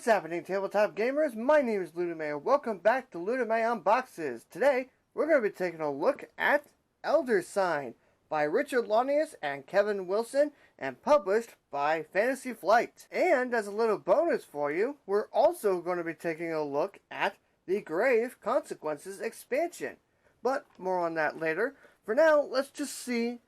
What's happening, tabletop gamers? My name is LeunameGames. Welcome back to LeunameGames Unboxes. Today, we're going to be taking a look at Elder Sign by Richard Launius and Kevin Wilson and published by Fantasy Flight. And as a little bonus for you, we're also going to be taking a look at the Grave Consequences expansion. But more on that later. For now, let's just see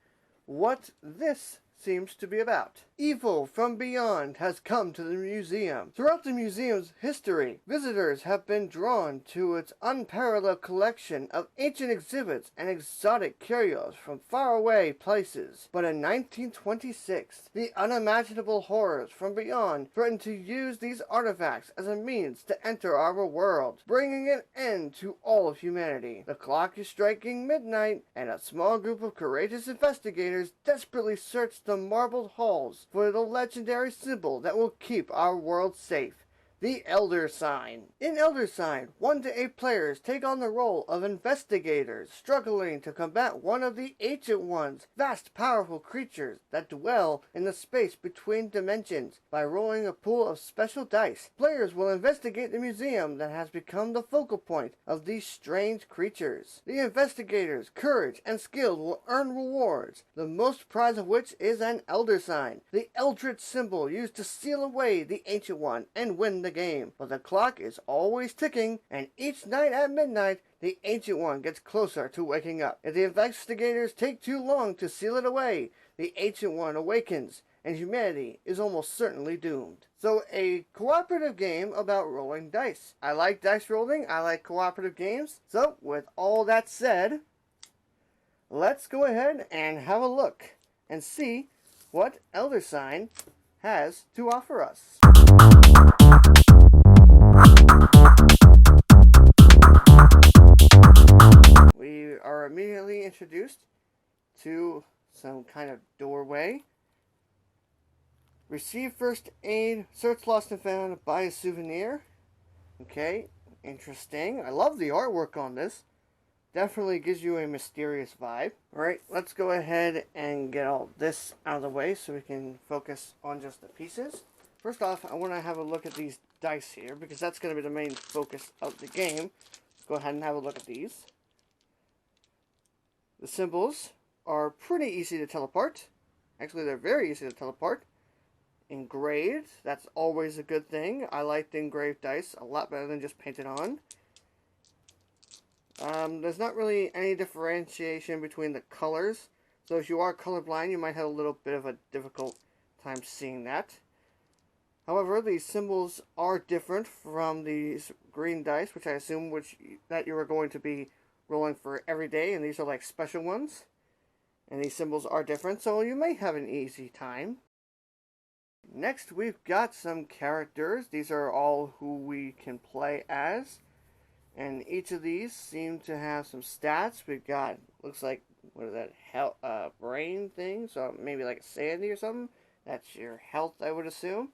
what this seems to be about. Evil from beyond has come to the museum. Throughout the museum's history, visitors have been drawn to its unparalleled collection of ancient exhibits and exotic curios from faraway places. But in 1926, the unimaginable horrors from beyond threatened to use these artifacts as a means to enter our world, bringing an end to all of humanity. The clock is striking midnight, and a small group of courageous investigators desperately search the marbled halls for the legendary symbol that will keep our world safe, the Elder Sign. In Elder Sign, 1 to 8 players take on the role of investigators, struggling to combat one of the Ancient One's vast, powerful creatures that dwell in the space between dimensions. By rolling a pool of special dice, players will investigate the museum that has become the focal point of these strange creatures. The investigators' courage and skill will earn rewards, the most prized of which is an Elder Sign, the eldritch symbol used to seal away the Ancient One and win the game. But the clock is always ticking, and each night at midnight, the Ancient One gets closer to waking up. If the investigators take too long to seal it away, the Ancient One awakens, and humanity is almost certainly doomed. So, a cooperative game about rolling dice. I like dice rolling, I like cooperative games. So, with all that said, let's go ahead and have a look and see what Elder Sign has to offer us. We are immediately introduced to some kind of doorway. Receive first aid, search lost and found, buy a souvenir. Okay, interesting. I love the artwork on this. Definitely gives you a mysterious vibe. Alright, let's go ahead and get all this out of the way so we can focus on just the pieces. First off, I want to have a look at these dice here because that's going to be the main focus of the game. Let's go ahead and have a look at these. The symbols are pretty easy to tell apart. Actually, they're very easy to tell apart. Engraved, that's always a good thing. I like the engraved dice a lot better than just painted on. There's not really any differentiation between the colors. So if you are colorblind, you might have a little bit of a difficult time seeing that. However, these symbols are different from these green dice, which I assume that you are going to be rolling for every day, and these are like special ones. And these symbols are different, so you may have an easy time. Next, we've got some characters. These are all who we can play as. And each of these seem to have some stats. We've got, looks like, what is that, brain thing? So maybe like a sandy or something. That's your health, I would assume.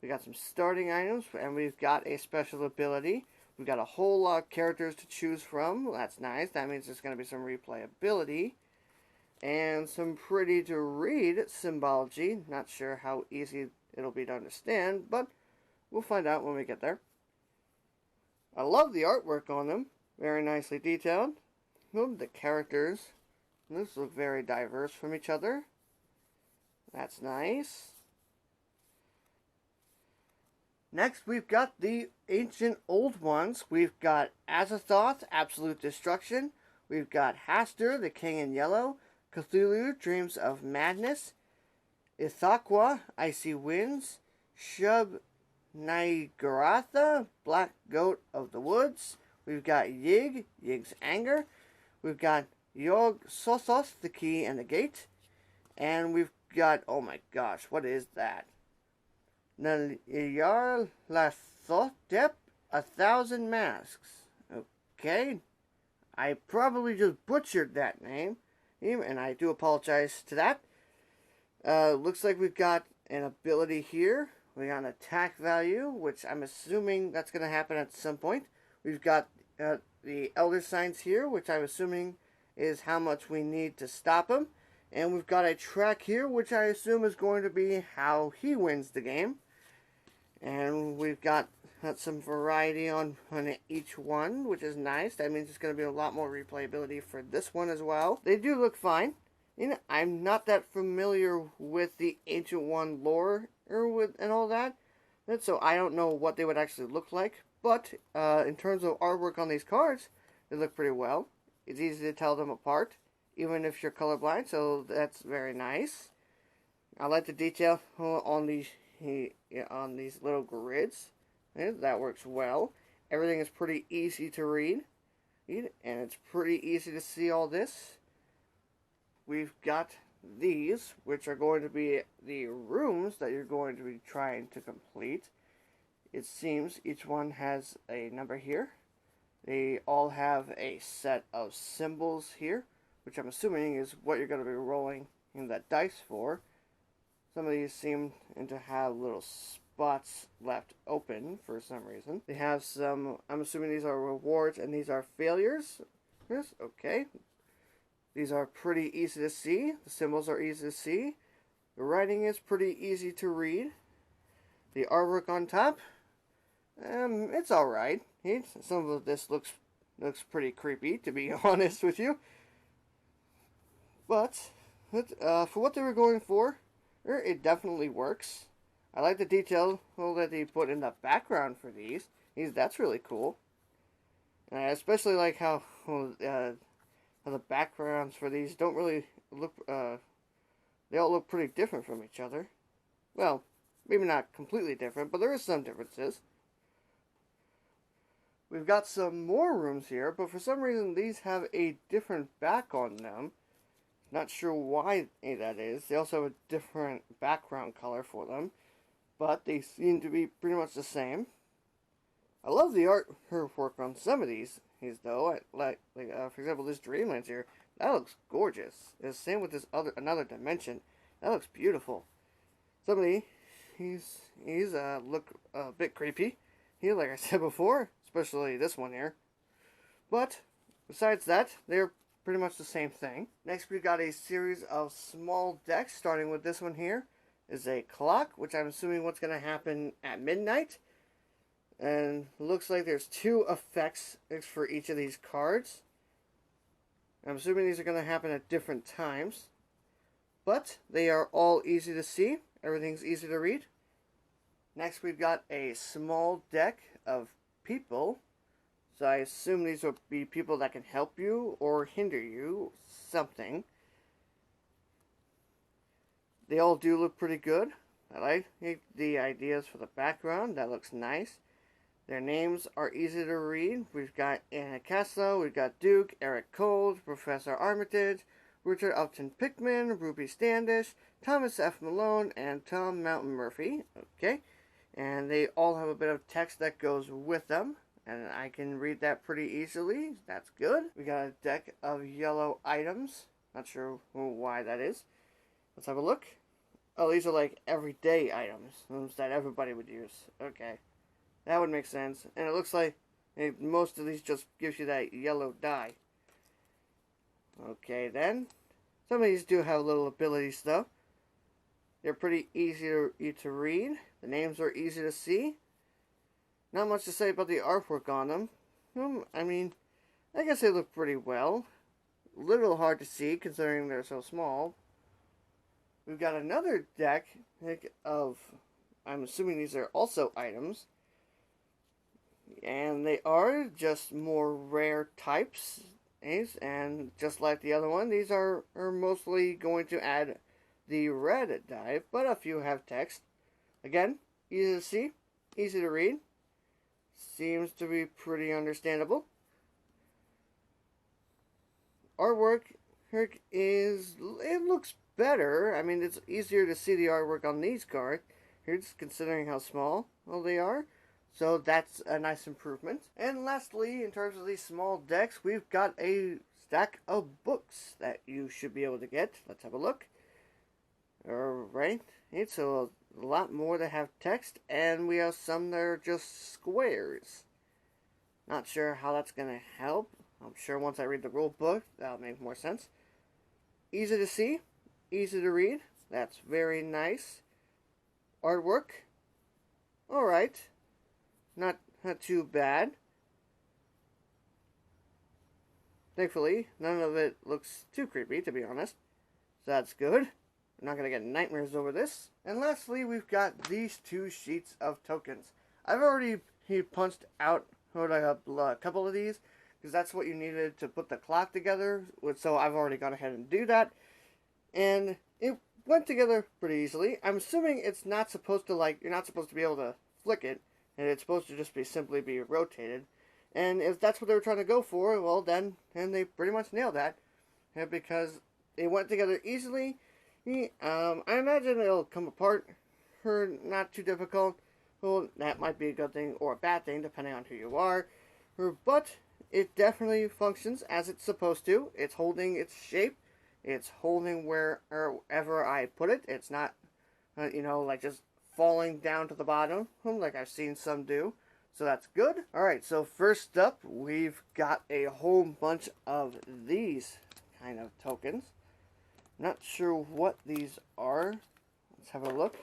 We got some starting items, and we've got a special ability. We've got a whole lot of characters to choose from. Well, that's nice. That means there's going to be some replayability. And some pretty to read symbology. Not sure how easy it'll be to understand, but we'll find out when we get there. I love the artwork on them. Very nicely detailed. The characters. These look very diverse from each other. That's nice. Next, we've got the Ancient Old Ones. We've got Azathoth, Absolute Destruction. We've got Hastur, the King in Yellow. Cthulhu, Dreams of Madness. Ithaqua, Icy Winds. Shub Nigaratha, Black Goat of the Woods. We've got Yig, Yig's Anger. We've got Yog Sothoth, the Key and the Gate. And we've got, oh my gosh, what is that? Nayar Lathotep, 1,000 Masks. Okay, I probably just butchered that name, and I do apologize to that. Looks like we've got an ability here. We got an attack value, which I'm assuming that's going to happen at some point. We've got the Elder Signs here, which I'm assuming is how much we need to stop him. And we've got a track here, which I assume is going to be how he wins the game. And we've got got some variety on each one, which is nice. That means it's going to be a lot more replayability for this one as well. They do look fine. You know, I'm not that familiar with the Ancient One lore and all that, and so I don't know what they would actually look like. But in terms of artwork on these cards, they look pretty well. It's easy to tell them apart, even if you're colorblind, so that's very nice. I like the detail on these little grids. Yeah, that works well. Everything is pretty easy to read, and it's pretty easy to see all this. We've got these, which are going to be the rooms that you're going to be trying to complete. It seems each one has a number here. They all have a set of symbols here, which I'm assuming is what you're going to be rolling in that dice for. Some of these seem to have little spots left open for some reason. They have some, I'm assuming these are rewards and these are failures. Yes, okay. These are pretty easy to see. The symbols are easy to see. The writing is pretty easy to read. The artwork on top, it's alright. Some of this looks pretty creepy, to be honest with you. But for what they were going for, it definitely works. I like the detail that they put in the background for these. That's really cool. I especially like how the backgrounds for these don't really look, they all look pretty different from each other. Well, maybe not completely different, but there is some differences. We've got some more rooms here, but for some reason these have a different back on them. Not sure why that is. They also have a different background color for them, but they seem to be pretty much the same. I love the artwork on some of these though. Like for example, this Dreamlands here. That looks gorgeous. The same with this another dimension. That looks beautiful. Some of these look a bit creepy. Like I said before, especially this one here. But besides that, they're pretty much the same thing. Next, we've got a series of small decks, starting with this one here. Is a clock, which I'm assuming what's going to happen at midnight. And looks like there's 2 effects for each of these cards. I'm assuming these are going to happen at different times. But they are all easy to see. Everything's easy to read. Next, we've got a small deck of people. So I assume these will be people that can help you or hinder you, something. They all do look pretty good. I like the ideas for the background. That looks nice. Their names are easy to read. We've got Anna Caslow, we've got Duke, Eric Cold, Professor Armitage, Richard Upton Pickman, Ruby Standish, Thomas F. Malone, and Tom Mountain Murphy. Okay. And they all have a bit of text that goes with them. And I can read that pretty easily. That's good. We got a deck of yellow items. Not sure why that is. Let's have a look. Oh, these are like everyday items that everybody would use. Okay. That would make sense. And it looks like most of these just gives you that yellow dye. Okay, then. Some of these do have little abilities, though. They're pretty easy to read. The names are easy to see. Not much to say about the artwork on them. I mean, I guess they look pretty well. A little hard to see considering they're so small. We've got another deck of, I'm assuming these are also items. And they are just more rare types. And just like the other one, these are mostly going to add the red dye, but a few have text. Again, easy to see, easy to read. Seems to be pretty understandable. Artwork it looks better. I mean, it's easier to see the artwork on these cards. Here's considering how small they are. So that's a nice improvement. And lastly, in terms of these small decks, we've got a stack of books that you should be able to get. Let's have a look. Alright, so a lot more that have text, and we have some that are just squares. Not sure how that's going to help. I'm sure once I read the rule book, that'll make more sense. Easy to see, easy to read. That's very nice. Artwork. Alright. not too bad. Thankfully, none of it looks too creepy, to be honest. So that's good. I'm not going to get nightmares over this. And lastly, we've got these 2 sheets of tokens. I've already punched out a couple of these, because that's what you needed to put the clock together. So I've already gone ahead and do that. And it went together pretty easily. I'm assuming it's not supposed to, like, you're not supposed to be able to flick it, and it's supposed to just simply be rotated. And if that's what they were trying to go for, well, then they pretty much nailed that. Because they went together easily. I imagine it'll come apart for not too difficult. Well, that might be a good thing or a bad thing, depending on who you are. But it definitely functions as it's supposed to. It's holding its shape. It's holding wherever I put it. It's not, like just falling down to the bottom, like I've seen some do. So that's good. Alright, so first up, we've got a whole bunch of these kind of tokens. Not sure what these are. Let's have a look.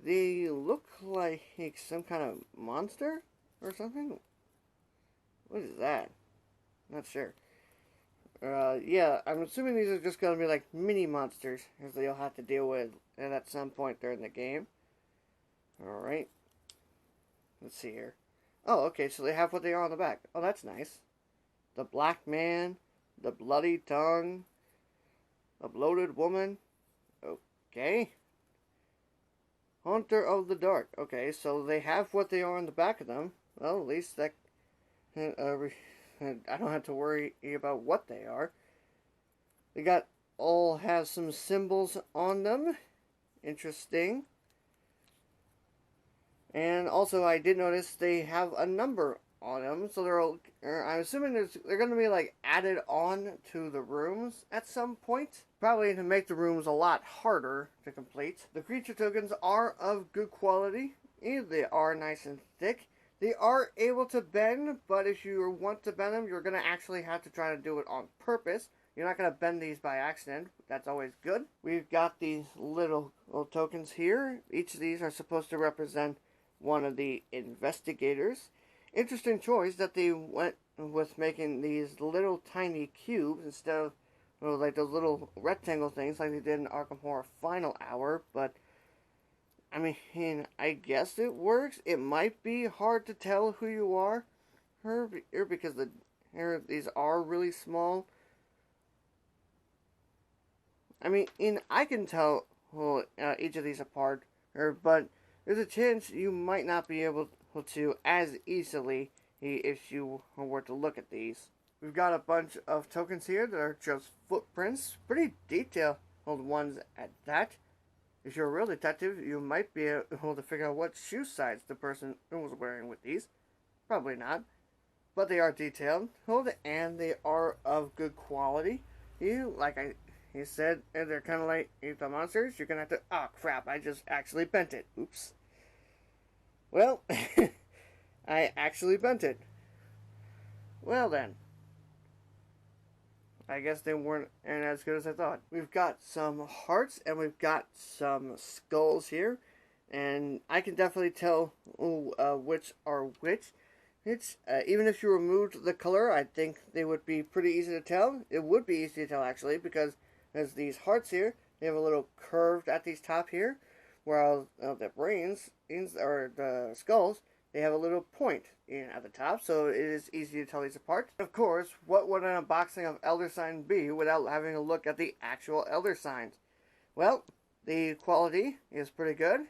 They look like some kind of monster or something. What is that? Not sure. Yeah, I'm assuming these are just going to be like mini monsters, as you'll have to deal with at some point during the game. Alright. Let's see here. Oh, okay, so they have what they are on the back. Oh, that's nice. The Black Man, the Bloody Tongue, a Bloated Woman. Okay. Haunter of the Dark. Okay, so they have what they are on the back of them. Well, at least that I don't have to worry about what they are. They all have some symbols on them. Interesting. And also, I did notice they have a number on them, so I'm assuming they're going to be like added on to the rooms at some point. Probably to make the rooms a lot harder to complete. The creature tokens are of good quality. They are nice and thick. They are able to bend, but if you want to bend them, you're going to actually have to try to do it on purpose. You're not going to bend these by accident. That's always good. We've got these little tokens here. Each of these are supposed to represent one of the investigators. Interesting choice that they went with making these little tiny cubes instead of like those little rectangle things like they did in Arkham Horror Final Hour. But I mean, I guess it works. It might be hard to tell who you are because these are really small. I mean, I can tell each of these apart, but there's a chance you might not be able to as easily if you were to look at these. We've got a bunch of tokens here that are just footprints, pretty detailed ones at that. If you're a real detective, you might be able to figure out what shoe size the person was wearing with these. Probably not. But they are detailed, and they are of good quality. Like I said, they're kind of like the monsters. You're going to have to... Oh, crap, I just actually bent it. Oops. Well, I actually bent it. Well then. I guess they weren't as good as I thought. We've got some hearts and we've got some skulls here. And I can definitely tell which are which. Even if you removed the color, I think they would be pretty easy to tell. It would be easy to tell, actually, because there's these hearts here. They have a little curved at the top here. While the brains, or the skulls, they have a little point at the top, so it is easy to tell these apart. Of course, what would an unboxing of Elder Sign be without having a look at the actual Elder Signs? Well, the quality is pretty good.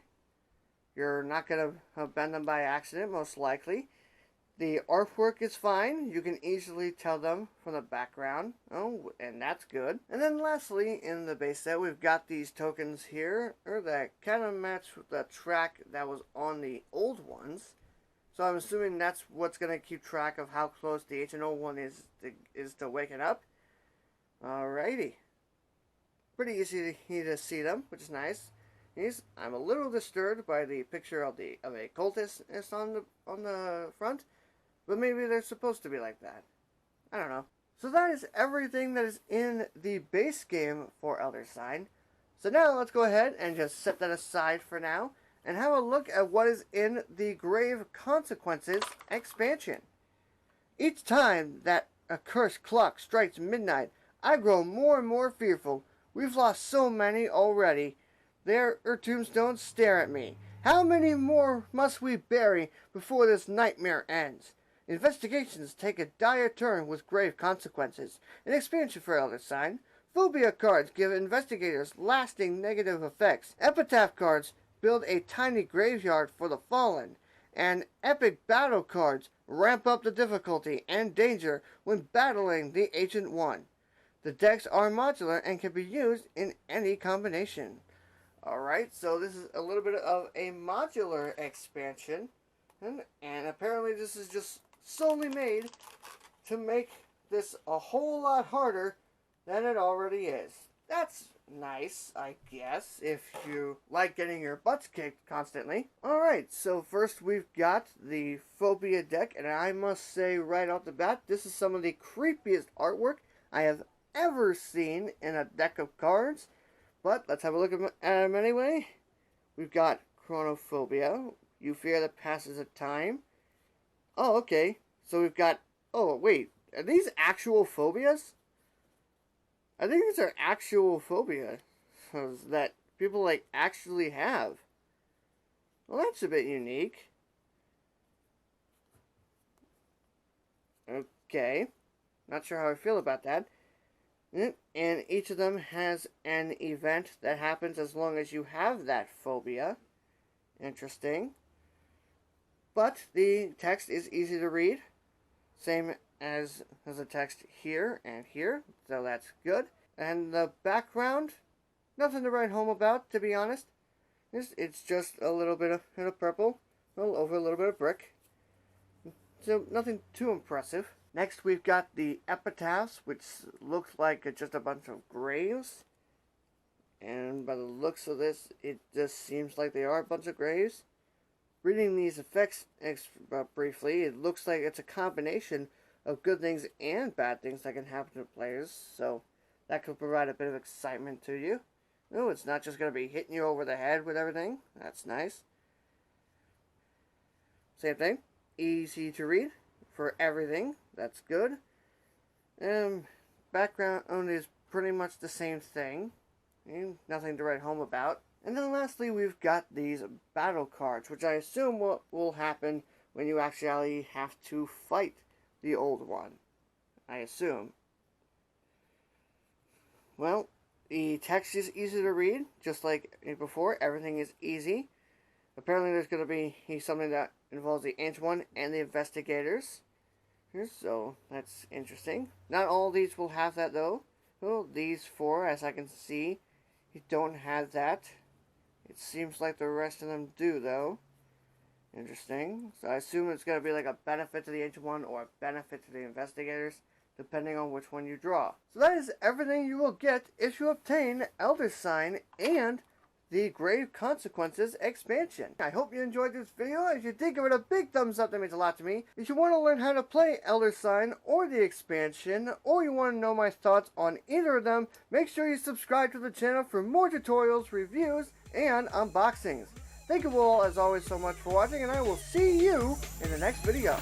You're not going to bend them by accident, most likely. The artwork is fine. You can easily tell them from the background. Oh, and that's good. And then lastly, in the base set, we've got these tokens here that kind of match the track that was on the old ones. So I'm assuming that's what's going to keep track of how close the H&O one is to waking up. Alrighty. Pretty easy to see them, which is nice. I'm a little disturbed by the picture of a cultist on the front. But maybe they're supposed to be like that. I don't know. So that is everything that is in the base game for Elder Sign. So now let's go ahead and just set that aside for now. and have a look at what is in the Grave Consequences expansion. Each time that a cursed clock strikes midnight, I grow more and more fearful. We've lost so many already. Their tombstones stare at me. How many more must we bury before this nightmare ends? Investigations take a dire turn with Grave Consequences. An expansion for Elder Sign. Phobia cards give investigators lasting negative effects. Epitaph cards build a tiny graveyard for the fallen. And epic battle cards ramp up the difficulty and danger when battling the Ancient One. The decks are modular and can be used in any combination. Alright, so this is a little bit of a modular expansion. And apparently this is just solely made to make this a whole lot harder than it already is. That's nice, I guess, if you like getting your butts kicked constantly. Alright, so first we've got the Phobia deck, and I must say right off the bat, this is some of the creepiest artwork I have ever seen in a deck of cards. But let's have a look at them anyway. We've got Chronophobia. You fear the passage of time. Oh, okay. So we've got... Oh, wait. Are these actual phobias? I think these are actual phobias that people, like, actually have. Well, that's a bit unique. Okay. Not sure how I feel about that. And each of them has an event that happens as long as you have that phobia. Interesting. But the text is easy to read. Same as the text here and here. So that's good. And the background, nothing to write home about, to be honest. It's just a little bit of purple. Over a little bit of brick. So nothing too impressive. Next, we've got the epitaphs, which looks like just a bunch of graves. And by the looks of this, it just seems like they are a bunch of graves. Reading these effects briefly, it looks like it's a combination of good things and bad things that can happen to players. So that could provide a bit of excitement to you. No, it's not just going to be hitting you over the head with everything. That's nice. Same thing. Easy to read for everything. That's good. Background is pretty much the same thing. Nothing to write home about. And then lastly, we've got these battle cards, which I assume will happen when you actually have to fight the old one. I assume. Well, the text is easy to read, just like before. Everything is easy. Apparently there's going to be something that involves the Ancient One and the Investigators. So, that's interesting. Not all these will have that, though. Well, these four, as I can see, don't have that. It seems like the rest of them do, though. Interesting. So, I assume it's going to be like a benefit to the Ancient One or a benefit to the Investigators, depending on which one you draw. So, that is everything you will get if you obtain Elder Sign and the Grave Consequences expansion. I hope you enjoyed this video. If you did, give it a big thumbs up. That means a lot to me. If you want to learn how to play Elder Sign or the expansion, or you want to know my thoughts on either of them, make sure you subscribe to the channel for more tutorials, reviews, and unboxings. Thank you all, as always, so much for watching, and I will see you in the next video.